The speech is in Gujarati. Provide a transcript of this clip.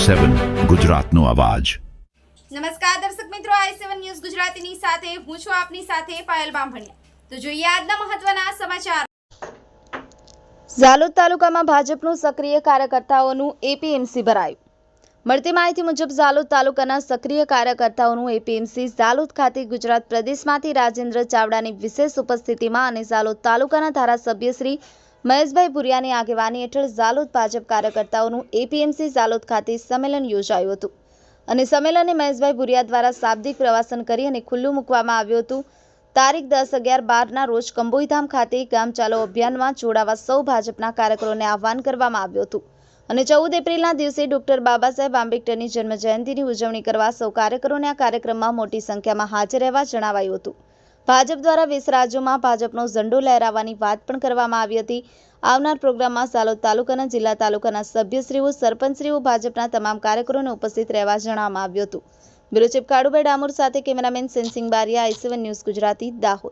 i7 ગુજરાતનો અવાજ। નમસ્કાર દર્શક મિત્રો, i7 ન્યૂઝ ગુજરાતીની સાથે હું છું આપની સાથે પાયલ બામભણિયા। તો જોઈએ આજના મહત્વના સમાચાર। ઝાલોદ તાલુકામાં ભાજપનું સક્રિય કાર્યકર્તાઓનું એપીએમસી ભરાયું। મળતી માહિતી મુજબ ઝાલોદ તાલુકાના સક્રિય કાર્યકર્તાઓનું એપીએમસી ઝાલોદ ખાતે ગુજરાત પ્રદેશમાંથી રાજેન્દ્ર ચાવડાની વિશેષ ઉપસ્થિતિમાં અને ઝાલોદ તાલુકાના ધારાસભ્ય શ્રી મહેશભાઈ ભુરિયાની આગેવાની હેઠળ ઝાલોદ ભાજપ કાર્યકર્તાઓનું એપીએમસી ઝાલોદ ખાતે સંમેલન યોજાયું હતું અને સંમેલને મહેશભાઈ ભુરિયા દ્વારા શાબ્દિક પ્રવાસન કરી અને ખુલ્લું મૂકવામાં આવ્યું હતું। તારીખ 10/11/12ના રોજ કંબોઈધામ ખાતે ગામ ચાલો અભિયાનમાં જોડાવા સૌ ભાજપના કાર્યકરોને આહવાન કરવામાં આવ્યું હતું અને 14 એપ્રિલના દિવસે ડોક્ટર બાબાસાહેબ આંબેડકરની જન્મજયંતિની ઉજવણી કરવા સૌ કાર્યકરોને આ કાર્યક્રમમાં મોટી સંખ્યામાં હાજર રહેવા જણાવાયું હતું। ભાજપ દ્વારા 20 રાજ્યોમાં ભાજપનો ઝંડો લહેરાવવાની વાત પણ કરવામાં આવી હતી। આવનાર પ્રોગ્રામમાં ઝાલોદ તાલુકાના જિલ્લા તાલુકાના સભ્યશ્રીઓ સરપંચશ્રીઓ ભાજપના તમામ કાર્યકરોને ઉપસ્થિત રહેવા જણાવવામાં આવ્યું હતું। બ્યુરો ચીફ કાળુભાઈ ડામોર સાથે cameraman sensing Bariya, i7 news Gujarati, Dahod.